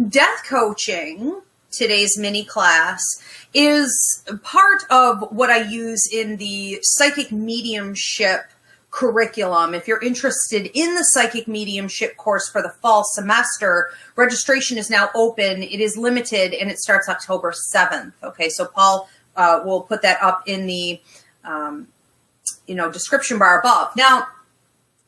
Death coaching, today's mini class, is part of what I use in the psychic mediumship curriculum. If you're interested in the psychic mediumship course for the fall semester, registration is now open. It is limited and it starts October 7th. Okay, so Paul will put that up in the description bar above. Now,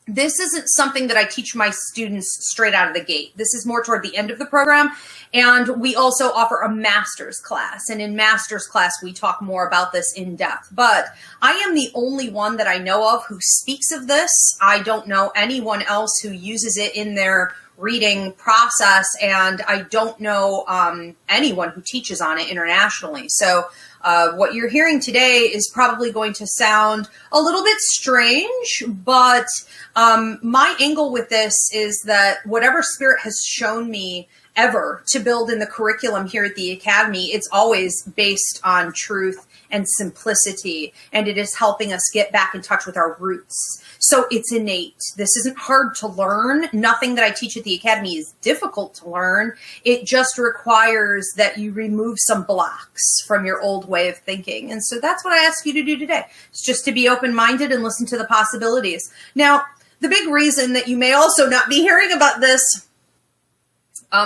this isn't something that I teach my students straight out of the gate. This is more toward the end of the program. And we also offer a master's class. And in master's class, we talk more about this in depth. But I am the only one that I know of who speaks of this. I don't know anyone else who uses it in their reading process. And I don't know anyone who teaches on it internationally. So what you're hearing today is probably going to sound a little bit strange, but my angle with this is that whatever spirit has shown me ever to build in the curriculum here at the Academy, it's always based on truth and simplicity, and it is helping us get back in touch with our roots. So it's innate. This isn't hard to learn. Nothing that I teach at the Academy is difficult to learn. It just requires that you remove some blocks from your old way of thinking. And so that's what I ask you to do today. It's just to be open-minded and listen to the possibilities. Now, the big reason that you may also not be hearing about this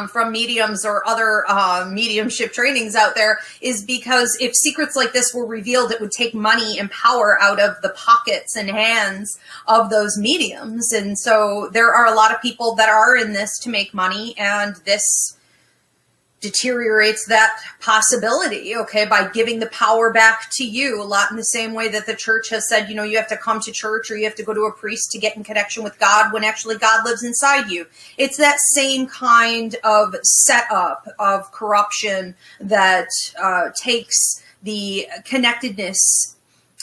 from mediums or other mediumship trainings out there is because if secrets like this were revealed, it would take money and power out of the pockets and hands of those mediums. And so there are a lot of people that are in this to make money, and this deteriorates that possibility, okay, by giving the power back to you, a lot in the same way that the church has said, you have to come to church or you have to go to a priest to get in connection with God when actually God lives inside you. It's that same kind of setup of corruption that takes the connectedness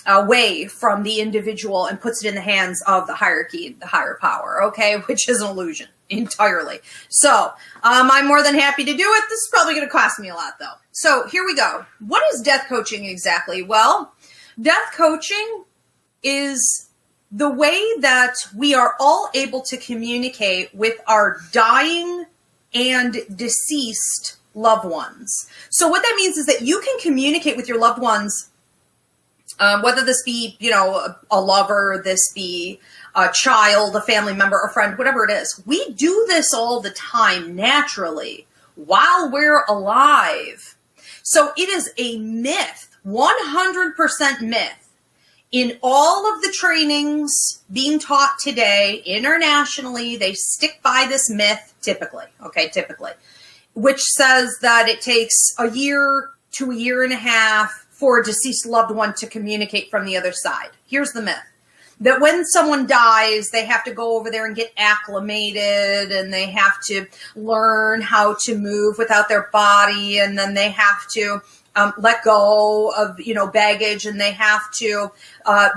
away from the individual and puts it in the hands of the hierarchy, the higher power, okay, which is an illusion entirely. So I'm more than happy to do it. This is probably going to cost me a lot, though. So here we go. What is death coaching exactly? Well, death coaching is the way that we are all able to communicate with our dying and deceased loved ones. So what that means is that you can communicate with your loved ones, whether this be, a lover, this be a child, a family member, a friend, whatever it is. We do this all the time naturally while we're alive. So it is a myth, 100% myth. In all of the trainings being taught today internationally, they stick by this myth typically, which says that it takes a year to a year and a half for a deceased loved one to communicate from the other side. Here's the myth. That when someone dies, they have to go over there and get acclimated, and they have to learn how to move without their body, and then they have to let go of, baggage, and they have to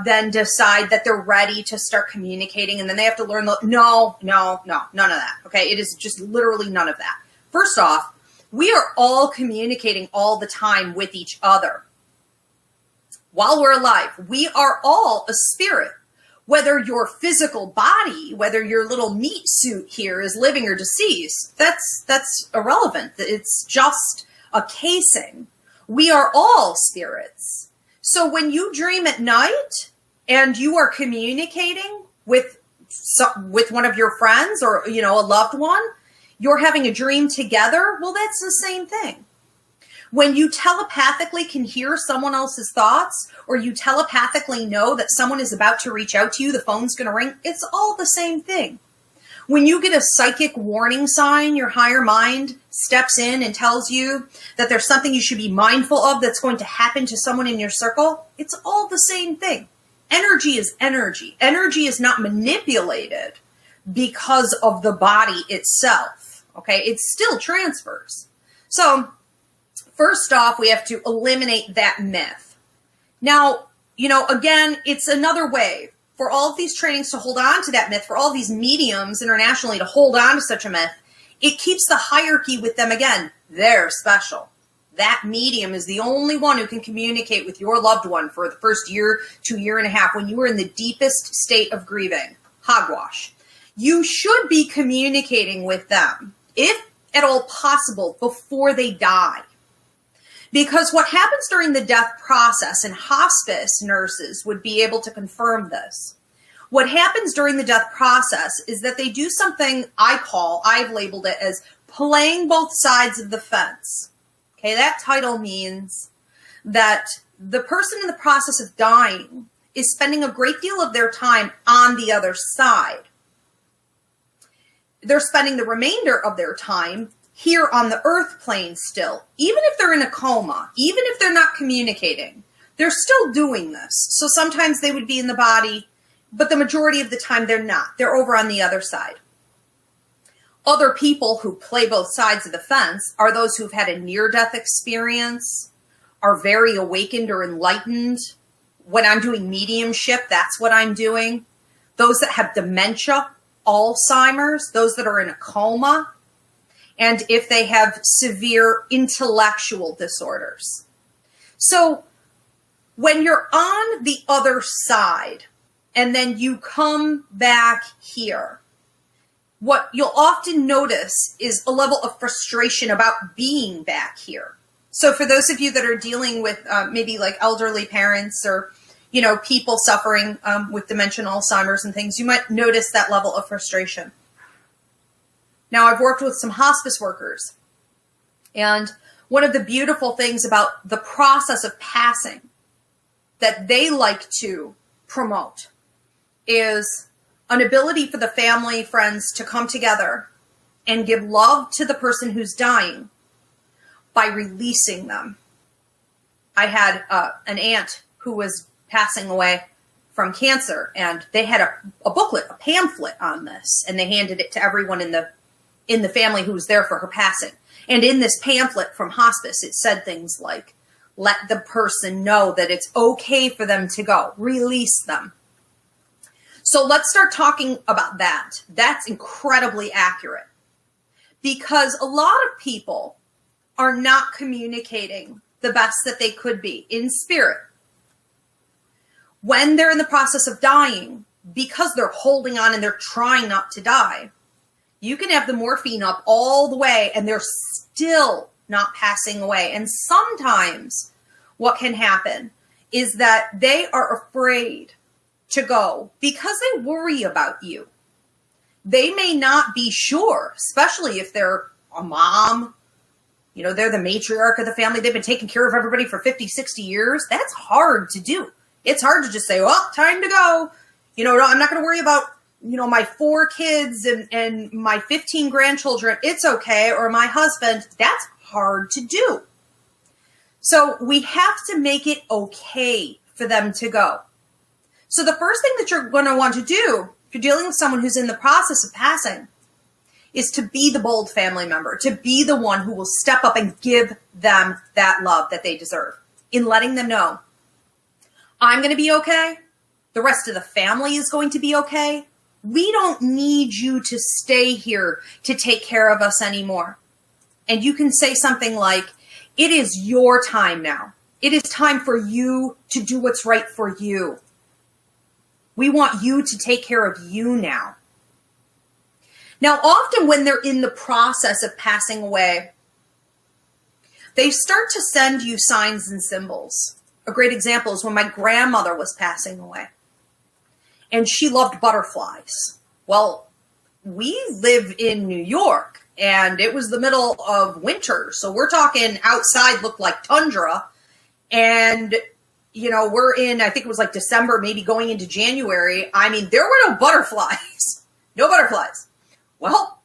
then decide that they're ready to start communicating, and then they have to learn, no, none of that, okay? It is just literally none of that. First off, we are all communicating all the time with each other. While we're alive, we are all a spirit. Whether your physical body, whether your little meat suit here is living or deceased, that's irrelevant. It's just a casing. We are all spirits. So when you dream at night and you are communicating with one of your friends or, a loved one, you're having a dream together, well, that's the same thing. When you telepathically can hear someone else's thoughts, or you telepathically know that someone is about to reach out to you, the phone's going to ring, it's all the same thing. When you get a psychic warning sign, your higher mind steps in and tells you that there's something you should be mindful of that's going to happen to someone in your circle, it's all the same thing. Energy is energy. Energy is not manipulated because of the body itself, okay? It still transfers. So, first off, we have to eliminate that myth. Now, again, it's another way for all of these trainings to hold on to that myth, for all these mediums internationally to hold on to such a myth. It keeps the hierarchy with them again. They're special. That medium is the only one who can communicate with your loved one for the first year to year and a half when you were in the deepest state of grieving. Hogwash. You should be communicating with them. If at all possible before they die. Because what happens during the death process, and hospice nurses would be able to confirm this, what happens during the death process is that they do something I've labeled it as playing both sides of the fence. Okay, that title means that the person in the process of dying is spending a great deal of their time on the other side. They're spending the remainder of their time here on the earth plane still. Even if they're in a coma, even if they're not communicating, they're still doing this. So sometimes they would be in the body, but the majority of the time they're not. They're over on the other side. Other people who play both sides of the fence are those who've had a near-death experience, are very awakened or enlightened. When I'm doing mediumship, that's what I'm doing. Those that have dementia, Alzheimer's, those that are in a coma, and if they have severe intellectual disorders. So when you're on the other side and then you come back here, what you'll often notice is a level of frustration about being back here. So for those of you that are dealing with maybe like elderly parents or, you know, people suffering with dementia, Alzheimer's and things, you might notice that level of frustration. Now, I've worked with some hospice workers, and one of the beautiful things about the process of passing that they like to promote is an ability for the family, friends to come together and give love to the person who's dying by releasing them. I had an aunt who was passing away from cancer, and they had a booklet, a pamphlet on this, and they handed it to everyone in the family who was there for her passing. And in this pamphlet from hospice, it said things like, let the person know that it's okay for them to go. Release them. So let's start talking about that. That's incredibly accurate, because a lot of people are not communicating the best that they could be in spirit. When they're in the process of dying, because they're holding on and they're trying not to die, you can have the morphine up all the way and they're still not passing away. And sometimes what can happen is that they are afraid to go because they worry about you. They may not be sure, especially if they're a mom, you know, they're the matriarch of the family. They've been taking care of everybody for 50, 60 years. That's hard to do. It's hard to just say, well, time to go. You know, I'm not going to worry about, you know, my 4 kids and my 15 grandchildren. It's okay. Or my husband. That's hard to do. So we have to make it okay for them to go. So the first thing that you're going to want to do if you're dealing with someone who's in the process of passing is to be the bold family member, to be the one who will step up and give them that love that they deserve, in letting them know, I'm going to be okay. The rest of the family is going to be okay. We don't need you to stay here to take care of us anymore. And you can say something like, it is your time now. It is time for you to do what's right for you. We want you to take care of you now. Now, often when they're in the process of passing away, they start to send you signs and symbols. A great example is when my grandmother was passing away, and she loved butterflies. Well, we live in New York, and it was the middle of winter, so we're talking outside looked like tundra, and you know, we're in, I think it was like December, maybe going into January. I mean, there were no butterflies. No butterflies. Well,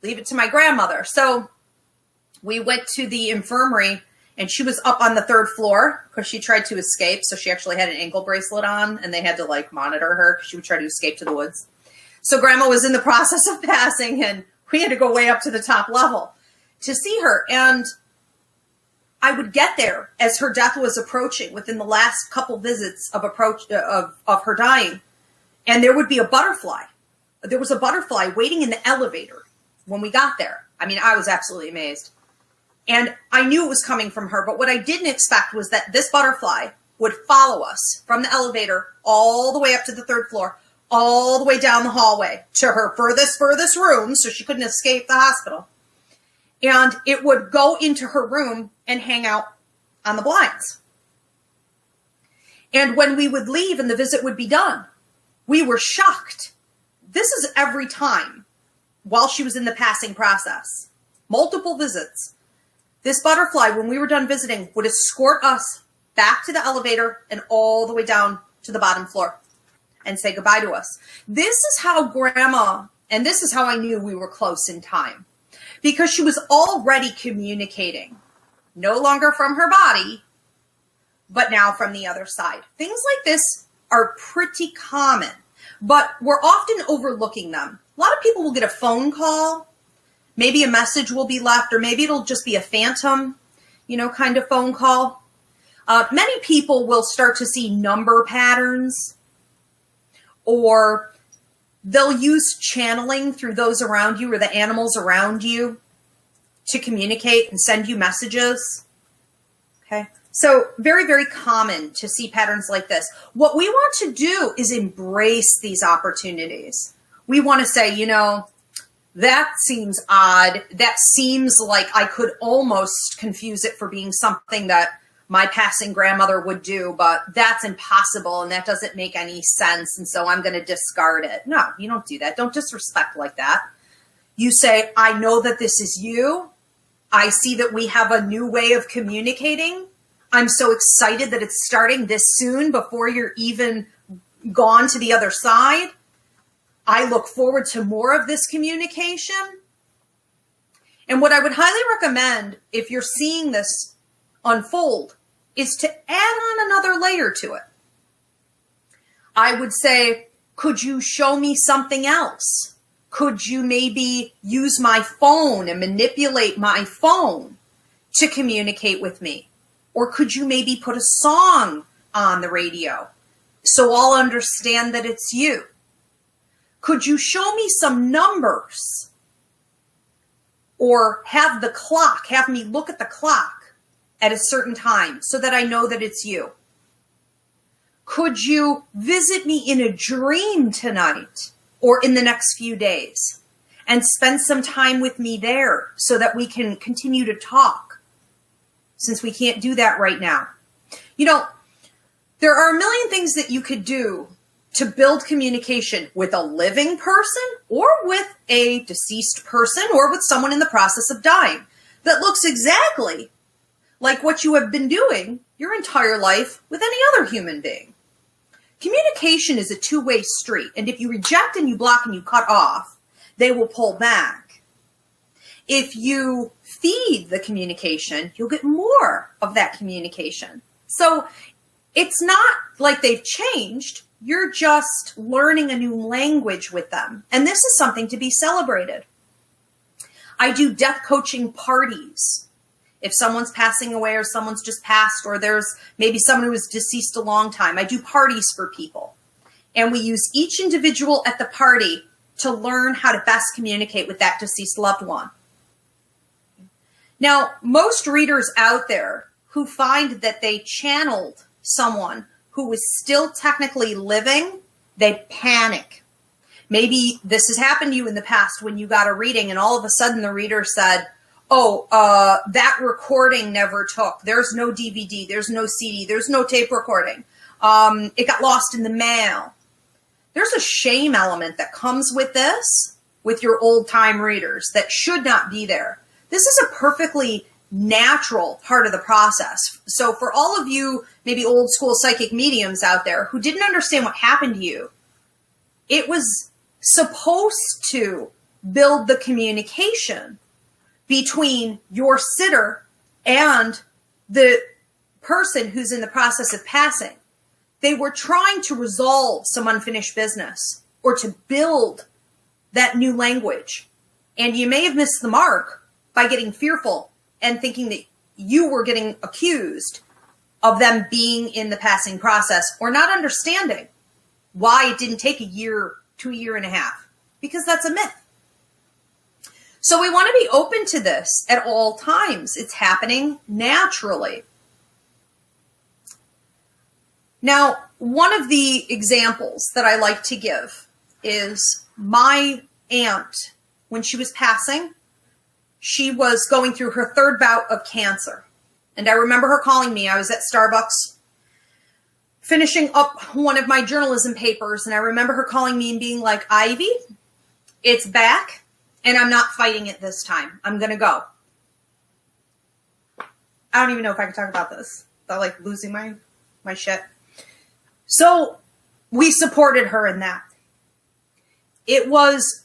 leave it to my grandmother. So we went to the infirmary, and she was up on the 3rd floor because she tried to escape. So she actually had an ankle bracelet on, and they had to like monitor her because she would try to escape to the woods. So grandma was in the process of passing, and we had to go way up to the top level to see her. And I would get there as her death was approaching within the last couple visits of her dying. And there would be a butterfly. There was a butterfly waiting in the elevator when we got there. I mean, I was absolutely amazed. And I knew it was coming from her, but what I didn't expect was that this butterfly would follow us from the elevator all the way up to the 3rd floor, all the way down the hallway to her furthest room, so she couldn't escape the hospital. And it would go into her room and hang out on the blinds. And when we would leave and the visit would be done, we were shocked. This is every time while she was in the passing process. Multiple visits. This butterfly, when we were done visiting, would escort us back to the elevator and all the way down to the bottom floor and say goodbye to us. This is how Grandma, and this is how I knew we were close in time, because she was already communicating, no longer from her body, but now from the other side. Things like this are pretty common, but we're often overlooking them. A lot of people will get a phone call, maybe a message will be left, or maybe it'll just be a phantom, kind of phone call. Many people will start to see number patterns, or they'll use channeling through those around you or the animals around you to communicate and send you messages. Okay. So very, very common to see patterns like this. What we want to do is embrace these opportunities. We want to say, that seems odd. That seems like I could almost confuse it for being something that my passing grandmother would do, but that's impossible and that doesn't make any sense. And so I'm going to discard it. No, you don't do that. Don't disrespect like that. You say, I know that this is you. I see that we have a new way of communicating. I'm so excited that it's starting this soon before you're even gone to the other side. I look forward to more of this communication. And what I would highly recommend if you're seeing this unfold is to add on another layer to it. I would say, could you show me something else? Could you maybe use my phone and manipulate my phone to communicate with me? Or could you maybe put a song on the radio so I'll understand that it's you? Could you show me some numbers? Or have me look at the clock at a certain time so that I know that it's you? Could you visit me in a dream tonight or in the next few days and spend some time with me there so that we can continue to talk, since we can't do that right now? There are a million things that you could do to build communication with a living person or with a deceased person or with someone in the process of dying that looks exactly like what you have been doing your entire life with any other human being. Communication is a two-way street, and if you reject and you block and you cut off, they will pull back. If you feed the communication, you'll get more of that communication. So it's not like they've changed. You're just learning a new language with them. And this is something to be celebrated. I do death coaching parties. If someone's passing away or someone's just passed, or there's maybe someone who was deceased a long time, I do parties for people. And we use each individual at the party to learn how to best communicate with that deceased loved one. Now, most readers out there who find that they channeled someone who was still technically living, they panic. Maybe this has happened to you in the past when you got a reading and all of a sudden the reader said, that recording never took. There's no DVD, there's no CD, there's no tape recording. It got lost in the mail. There's a shame element that comes with this, with your old time readers, that should not be there. This is a perfectly natural part of the process. So for all of you, maybe old school psychic mediums out there who didn't understand what happened to you, it was supposed to build the communication between your sitter and the person who's in the process of passing. They were trying to resolve some unfinished business or to build that new language. And you may have missed the mark by getting fearful and thinking that you were getting accused of them being in the passing process, or not understanding why it didn't take a year to a year and a half, because that's a myth. So we want to be open to this at all times. It's happening naturally. Now, one of the examples that I like to give is my aunt, when she was passing, she was going through her third bout of cancer. And I remember her calling me. I was at Starbucks finishing up one of my journalism papers. And I remember her calling me and being like, Ivy, it's back and I'm not fighting it this time. I'm going to go. I don't even know if I can talk about this. I like losing my shit. So we supported her in that. It was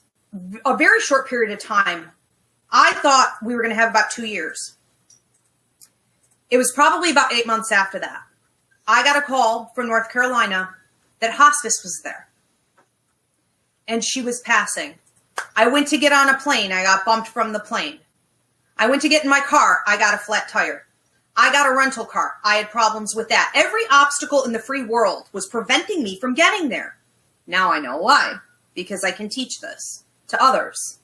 a very short period of time. I thought we were going to have about 2 years. It was probably about 8 months after that. I got a call from North Carolina that hospice was there. And she was passing. I went to get on a plane. I got bumped from the plane. I went to get in my car. I got a flat tire. I got a rental car. I had problems with that. Every obstacle in the free world was preventing me from getting there. Now I know why. Because I can teach this to others.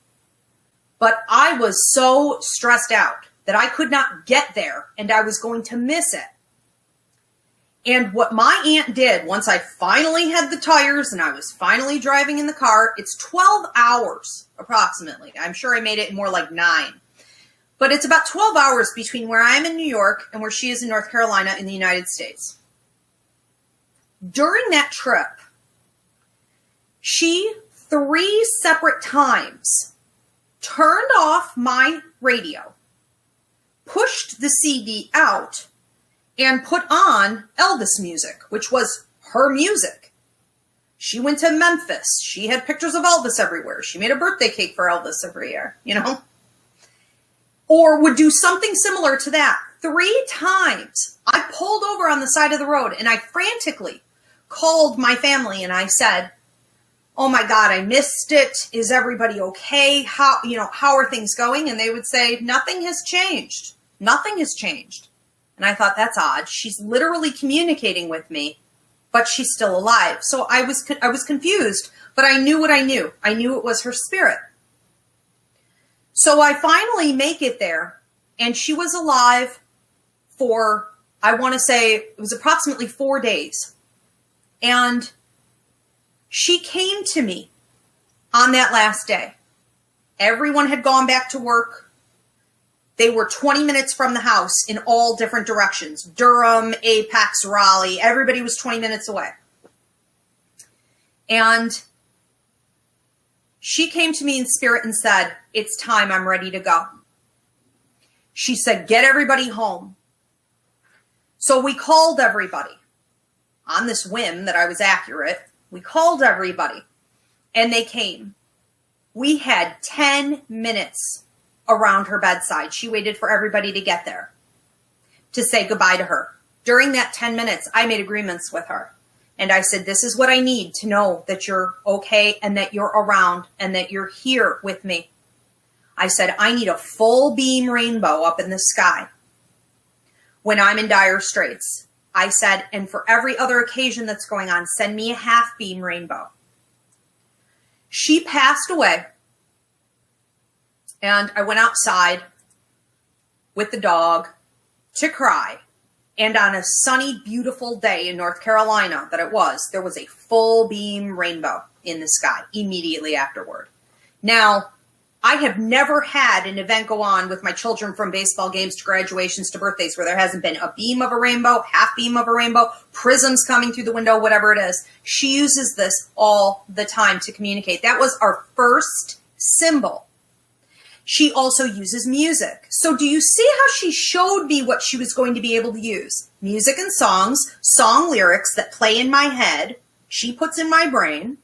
But I was so stressed out that I could not get there and I was going to miss it. And what my aunt did, once I finally had the tires and I was finally driving in the car, it's 12 hours approximately. I'm sure I made it more like 9. But it's about 12 hours between where I am in New York and where she is in North Carolina in the United States. During that trip, she 3 separate times turned off my radio, pushed the CD out, and put on Elvis music, which was her music. She went to Memphis. She had pictures of Elvis everywhere. She made a birthday cake for Elvis every year, you know? Or would do something similar to that. 3 times I pulled over on the side of the road and I frantically called my family and I said, oh my God, I missed it. Is everybody okay? How are things going? And they would say, nothing has changed. Nothing has changed. And I thought, that's odd. She's literally communicating with me, but she's still alive. So I was confused, but I knew what I knew. I knew it was her spirit. So I finally make it there, and she was alive for, I want to say, it was approximately 4 days. And she came to me on that last day. Everyone had gone back to work. They were 20 minutes from the house in all different directions. Durham, Apex, Raleigh. Everybody was 20 minutes away. And she came to me in spirit and said, it's time, I'm ready to go. She said, get everybody home. So we called everybody. On this whim that I was accurate, we called everybody and they came. We had 10 minutes around her bedside. She waited for everybody to get there to say goodbye to her. During that 10 minutes, I made agreements with her. And I said, this is what I need to know that you're okay and that you're around and that you're here with me. I said, I need a full beam rainbow up in the sky when I'm in dire straits. I said, and for every other occasion that's going on, send me a half beam rainbow. She passed away. And I went outside with the dog to cry. And on a sunny, beautiful day in North Carolina that it was, there was a full beam rainbow in the sky immediately afterward. Now, I have never had an event go on with my children from baseball games to graduations to birthdays where there hasn't been a beam of a rainbow, half beam of a rainbow, prisms coming through the window, whatever it is. She uses this all the time to communicate. That was our first symbol. She also uses music. So do you see how she showed me what she was going to be able to use? Music and songs, song lyrics that play in my head, she puts in my brain.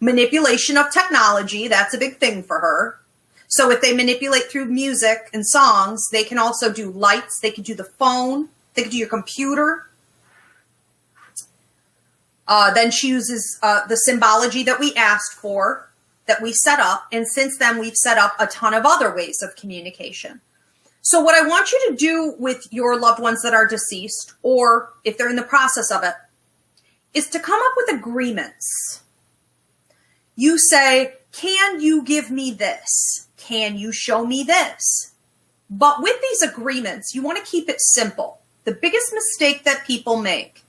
Manipulation of technology, that's a big thing for her. So if they manipulate through music and songs, they can also do lights, they can do the phone, they can do your computer. Then she uses the symbology that we asked for, that we set up, and since then we've set up a ton of other ways of communication. So what I want you to do with your loved ones that are deceased, or if they're in the process of it, is to come up with agreements. You say, can you give me this? Can you show me this? But with these agreements, you want to keep it simple. The biggest mistake that people make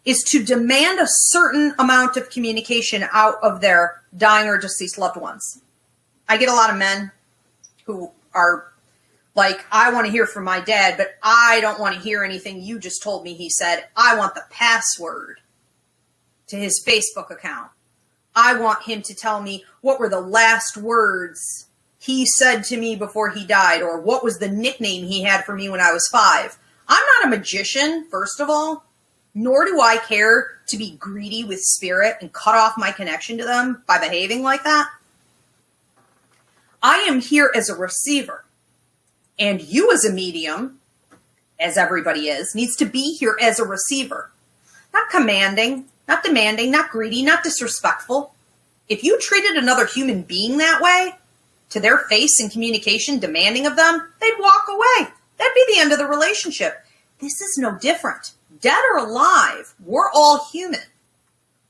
is to demand a certain amount of communication out of their dying or deceased loved ones. I get a lot of men who are like, I want to hear from my dad, but I don't want to hear anything you just told me he said. I want the password to his Facebook account. I want him to tell me what were the last words he said to me before he died, or what was the nickname he had for me when I was 5. I'm not a magician, first of all, nor do I care to be greedy with spirit and cut off my connection to them by behaving like that. I am here as a receiver. And you as a medium, as everybody is, needs to be here as a receiver. Not commanding, not demanding, not greedy, not disrespectful. If you treated another human being that way, to their face in communication, demanding of them, they'd walk away. That'd be the end of the relationship. This is no different. Dead or alive, we're all human.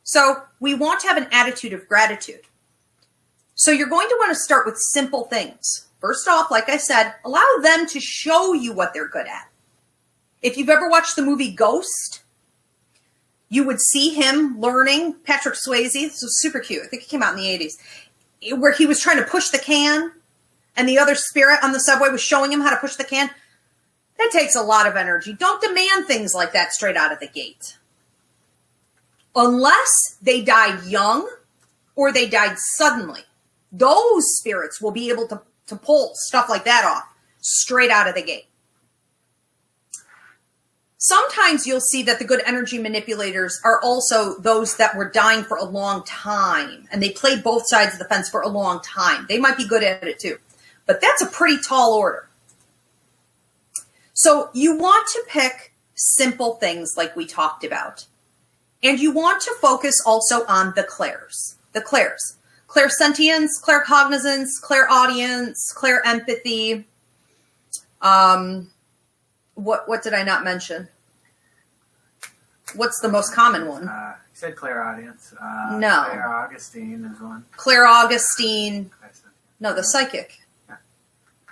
So we want to have an attitude of gratitude. So you're going to want to start with simple things. First off, like I said, allow them to show you what they're good at. If you've ever watched the movie Ghost, you would see him learning, Patrick Swayze, this was super cute, I think it came out in the 80s, where he was trying to push the can, and the other spirit on the subway was showing him how to push the can. That takes a lot of energy. Don't demand things like that straight out of the gate. Unless they died young or they died suddenly. Those spirits will be able to pull stuff like that off straight out of the gate. Sometimes you'll see that the good energy manipulators are also those that were dying for a long time, and they played both sides of the fence for a long time. They might be good at it too, but that's a pretty tall order. So you want to pick simple things like we talked about, and you want to focus also on the clairs. The clairs. Clairsentience, claircognizance, clairaudience, clairempathy. What did I not mention? What's the most common one? You said clairaudience. No. Clairaugustine is one. Clairaugustine. No, the psychic. Yeah.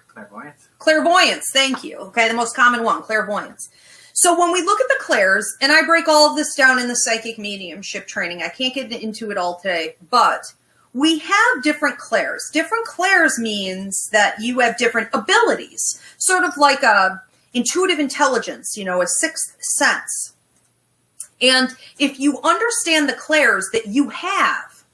Clairvoyance. Clairvoyance, thank you. Okay, the most common one, clairvoyance. So when we look at the clairs, and I break all of this down in the psychic mediumship training, I can't get into it all today, but we have different clairs. Different clairs means that you have different abilities, sort of like a intuitive intelligence, you know, a sixth sense. And if you understand the clairs that you have,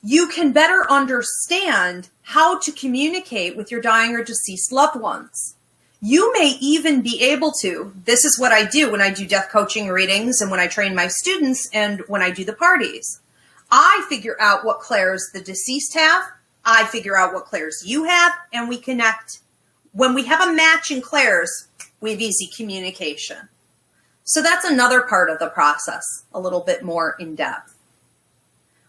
you can better understand how to communicate with your dying or deceased loved ones. You may even be able to, this is what I do when I do death coaching readings and when I train my students and when I do the parties. I figure out what clairs the deceased have, I figure out what clairs you have, and we connect. When we have a match in clairs, we have easy communication. So that's another part of the process, a little bit more in depth.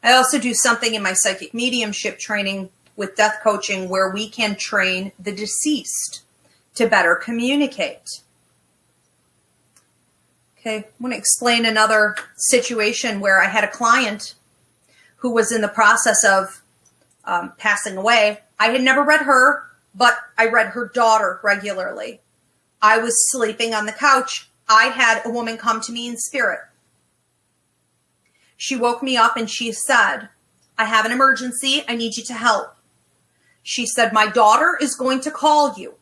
I also do something in my psychic mediumship training with death coaching where we can train the deceased to better communicate. Okay, I want to explain another situation where I had a client who was in the process of passing away. I had never read her, but I read her daughter regularly. I was sleeping on the couch. I had a woman come to me in spirit. She woke me up and she said, I have an emergency. I need you to help. She said, my daughter is going to call you.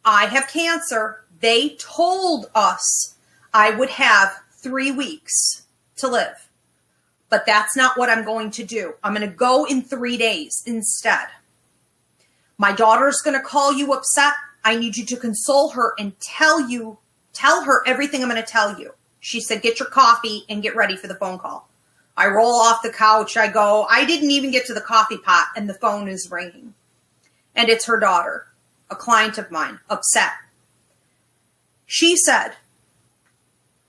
I have cancer. They told us I would have 3 weeks to live, but that's not what I'm going to do. I'm going to go in 3 days instead. My daughter's going to call you upset. I need you to console her and tell her everything I'm going to tell you. She said, get your coffee and get ready for the phone call. I roll off the couch. I go, I didn't even get to the coffee pot and the phone is ringing. And it's her daughter, a client of mine, upset. She said,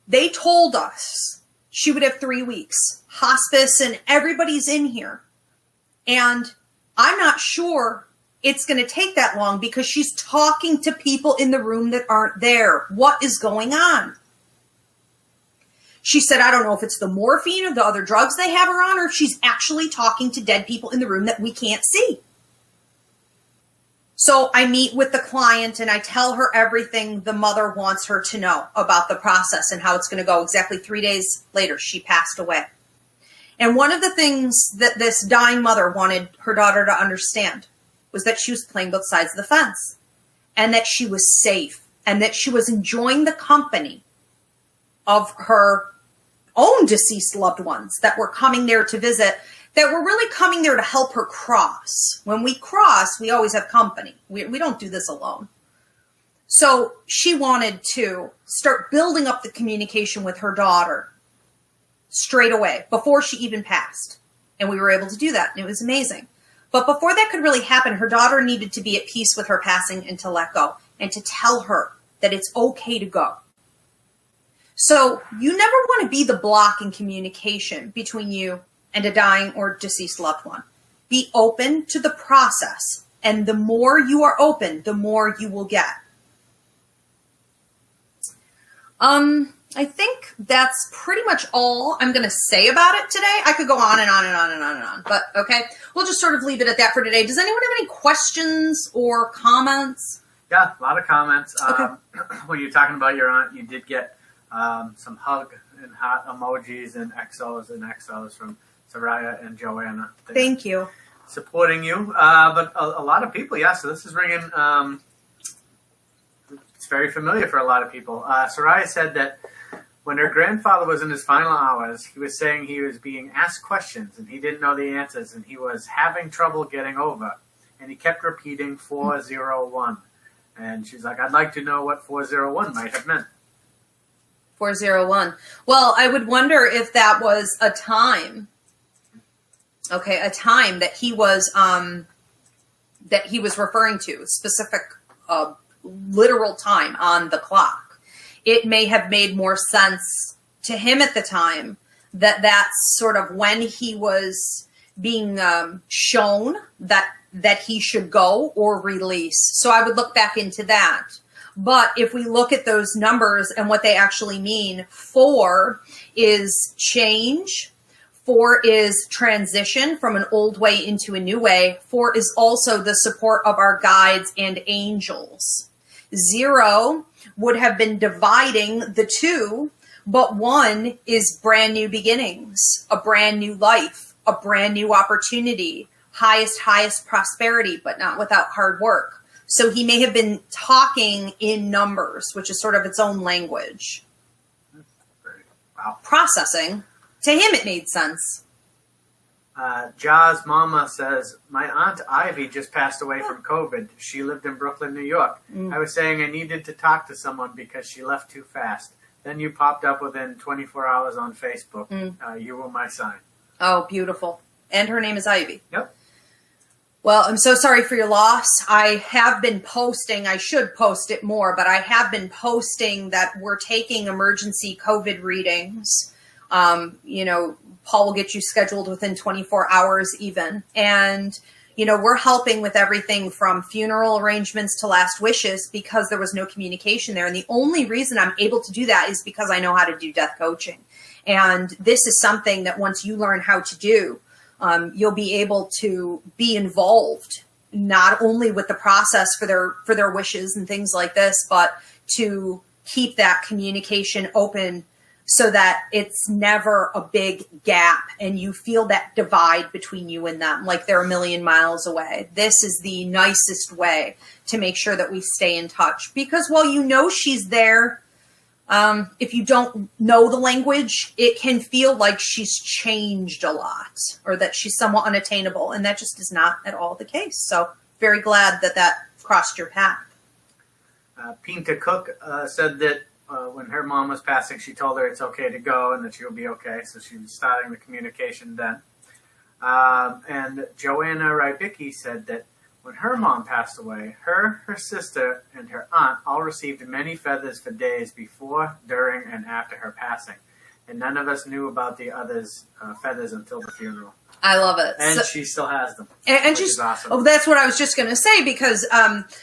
they told us she would have 3 weeks, hospice, and everybody's in here. And I'm not sure it's going to take that long because she's talking to people in the room that aren't there. What is going on? She said, I don't know if it's the morphine or the other drugs they have her on, or if she's actually talking to dead people in the room that we can't see. So I meet with the client and I tell her everything the mother wants her to know about the process and how it's going to go. Exactly 3 days later, she passed away. And one of the things that this dying mother wanted her daughter to understand was that she was playing both sides of the fence, and that she was safe, and that she was enjoying the company of her own deceased loved ones that were coming there to visit, that were really coming there to help her cross. When we cross, we always have company. We don't do this alone. So she wanted to start building up the communication with her daughter straight away, before she even passed. And we were able to do that, and it was amazing. But before that could really happen, her daughter needed to be at peace with her passing and to let go, and to tell her that it's okay to go. So you never want to be the block in communication between you and a dying or deceased loved one. Be open to the process, and the more you are open, the more you will get. I think that's pretty much all I'm going to say about it today. I could go on and on and on and on and on, but okay. We'll just sort of leave it at that for today. Does anyone have any questions or comments? Yeah, a lot of comments. Okay. When you're talking about your aunt, you did get some hug and heart emojis and XOs from Soraya and Joanna. Thank you. Supporting you. But a lot of people, yeah, so this is ringing, it's very familiar for a lot of people. Soraya said that when her grandfather was in his final hours, he was saying he was being asked questions and he didn't know the answers and he was having trouble getting over. And he kept repeating 401. And she's like, I'd like to know what 401 might have meant. 401. Well, I would wonder if that was a time. Okay, a time that he was referring to, specific literal time on the clock. It may have made more sense to him at the time that that's sort of when he was being shown that he should go or release. So I would look back into that. But if we look at those numbers and what they actually mean, 4 is change. 4 is transition from an old way into a new way. 4 is also the support of our guides and angels. 0 would have been dividing the 2, but 1 is brand new beginnings, a brand new life, a brand new opportunity, highest prosperity, but not without hard work. So he may have been talking in numbers, which is sort of its own language. Wow. Processing. To him, it made sense. Ja's mama says, my Aunt Ivy just passed away from COVID. She lived in Brooklyn, New York. I was saying I needed to talk to someone because she left too fast. Then you popped up within 24 hours on Facebook. You were my sign. Oh, beautiful. And her name is Ivy. Yep. Well, I'm so sorry for your loss. I have been posting, I should post it more, but I have been posting that we're taking emergency COVID readings. Paul will get you scheduled within 24 hours even. And, we're helping with everything from funeral arrangements to last wishes because there was no communication there. And the only reason I'm able to do that is because I know how to do death coaching. And this is something that once you learn how to do, you'll be able to be involved not only with the process for their wishes and things like this, but to keep that communication open so that it's never a big gap and you feel that divide between you and them, like they're a million miles away. This is the nicest way to make sure that we stay in touch. Because while you know she's there, if you don't know the language, it can feel like she's changed a lot or that she's somewhat unattainable. And that just is not at all the case. So very glad that crossed your path. Pinta Cook said that when her mom was passing, she told her it's okay to go and that she'll be okay. So she was starting the communication then. And Joanna Rybicki said that when her mom passed away, her sister, and her aunt all received many feathers for days before, during, and after her passing. And none of us knew about the others' feathers until the funeral. I love it. And she still has them. And which she's is awesome. Oh, that's what I was just going to say, because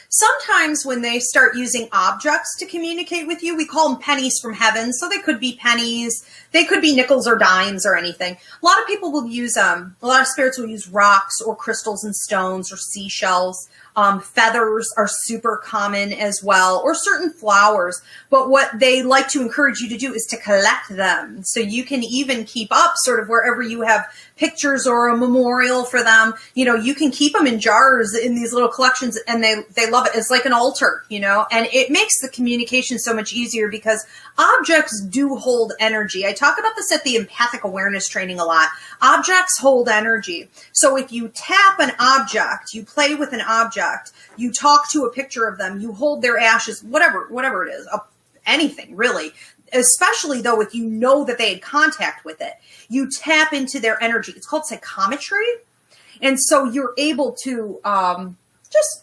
sometimes when they start using objects to communicate with you, we call them pennies from heaven. So they could be pennies, they could be nickels or dimes or anything. A lot of people will use, a lot of spirits will use rocks or crystals and stones or seashells. Feathers are super common as well, or certain flowers. But what they like to encourage you to do is to collect them. So you can even keep up sort of wherever you have pictures or a memorial for them. You know, you can keep them in jars in these little collections, and they love it. It's like an altar, you know, and it makes the communication so much easier because objects do hold energy. I talk about this at the empathic awareness training a lot. Objects hold energy. So if you tap an object, you play with an object, you talk to a picture of them, you hold their ashes, whatever it is, anything really, especially though if you know that they had contact with it, you tap into their energy. It's called psychometry. And so you're able to just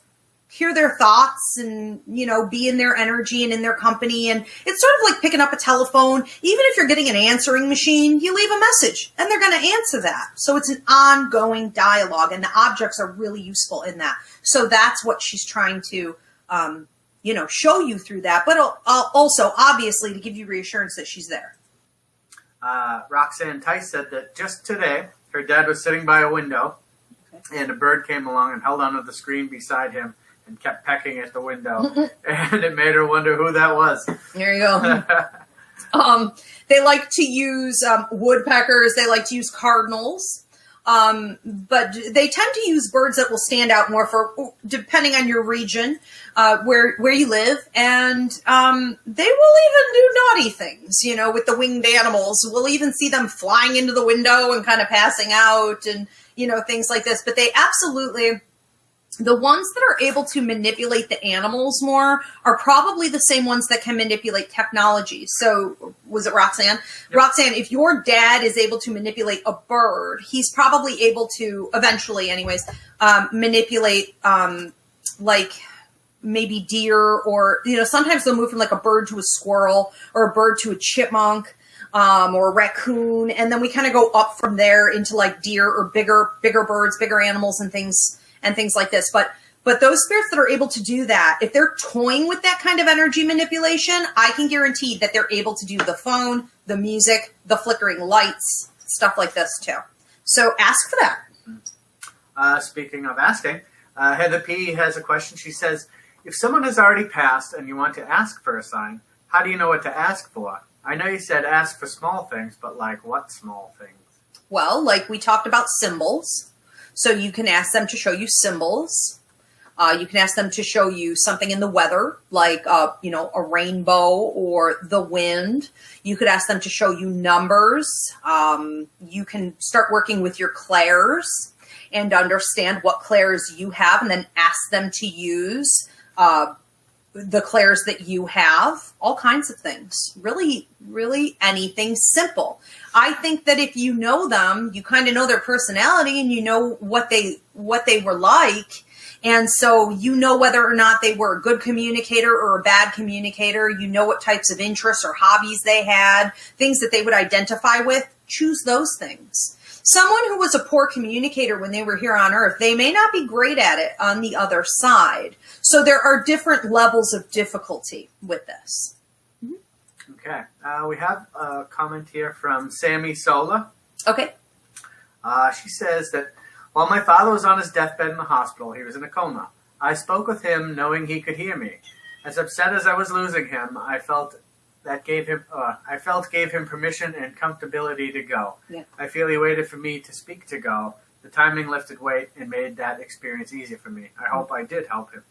hear their thoughts and, you know, be in their energy and in their company. And it's sort of like picking up a telephone. Even if you're getting an answering machine, you leave a message and they're going to answer that. So it's an ongoing dialogue, and the objects are really useful in that. So that's what she's trying to, you know, show you through that, but also obviously to give you reassurance that she's there. Roxanne Tice said that just today, her dad was sitting by a window, and a bird came along and held onto the screen beside him and kept pecking at the window, and it made her wonder who that was. There you go. They like to use woodpeckers. They like to use cardinals. But they tend to use birds that will stand out more for, depending on your region, where you live. And they will even do naughty things, you know, with the winged animals. We'll even see them flying into the window and kind of passing out and, you know, things like this. But they absolutely... The ones that are able to manipulate the animals more are probably the same ones that can manipulate technology. So was it Roxanne? Yep. Roxanne, if your dad is able to manipulate a bird, he's probably able to eventually anyways, manipulate, like maybe deer, or, you know, sometimes they'll move from like a bird to a squirrel or a bird to a chipmunk. Or a raccoon. And then we kind of go up from there into like deer or bigger birds, bigger animals and things like this. But those spirits that are able to do that, if they're toying with that kind of energy manipulation, I can guarantee that they're able to do the phone, the music, the flickering lights, stuff like this too. So ask for that. Speaking of asking, Heather P. has a question. She says, if someone has already passed and you want to ask for a sign, how do you know what to ask for? I know you said ask for small things, but like what small things? Well, like we talked about symbols. So you can ask them to show you symbols. You can ask them to show you something in the weather, like, you know, a rainbow or the wind. You could ask them to show you numbers. You can start working with your clairs and understand what clairs you have, and then ask them to use the clairs that you have, all kinds of things. Really, really anything simple. I think that if you know them, you kind of know their personality and you know what they were like. And so you know whether or not they were a good communicator or a bad communicator. You know what types of interests or hobbies they had, things that they would identify with. Choose those things. Someone who was a poor communicator when they were here on Earth, they may not be great at it on the other side. So there are different levels of difficulty with this. Mm-hmm. Okay. We have a comment here from Sammy Sola. Okay. She says that while my father was on his deathbed in the hospital, he was in a coma. I spoke with him knowing he could hear me. As upset as I was losing him, I felt gave him permission and comfortability to go. Yeah. I feel he waited for me to speak to go. The timing lifted weight and made that experience easier for me. I hope I did help him.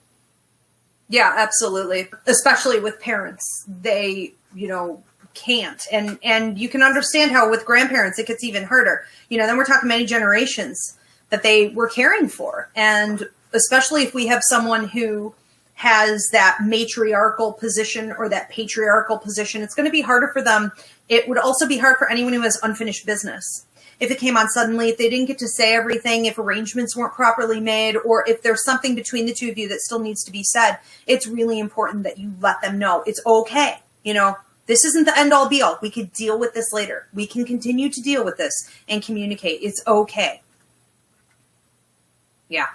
Yeah, absolutely. Especially with parents. They, you know, can't. And you can understand how with grandparents it gets even harder. You know, then we're talking many generations that they were caring for. And especially if we have someone who has that matriarchal position or that patriarchal position, it's going to be harder for them. It would also be hard for anyone who has unfinished business. If it came on suddenly, if they didn't get to say everything, if arrangements weren't properly made, or if there's something between the two of you that still needs to be said, it's really important that you let them know it's okay. You know, this isn't the end all be all. We could deal with this later. We can continue to deal with this and communicate. It's okay. Yeah.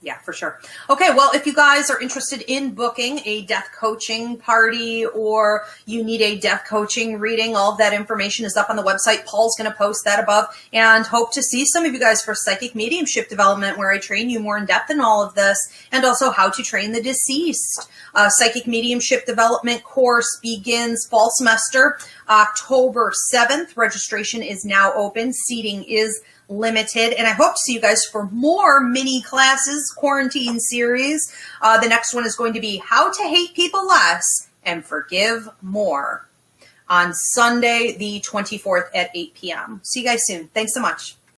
Yeah, for sure. Okay, well, if you guys are interested in booking a death coaching party or you need a death coaching reading, all of that information is up on the website. Paul's going to post that above, and hope to see some of you guys for psychic mediumship development, where I train you more in depth in all of this, and also how to train the deceased. Psychic mediumship development course begins fall semester October 7th. Registration is now open. Seating is limited, and I hope to see you guys for more mini classes, quarantine series. The next one is going to be how to hate people less and forgive more on Sunday, the 24th at 8 p.m. See you guys soon. Thanks so much.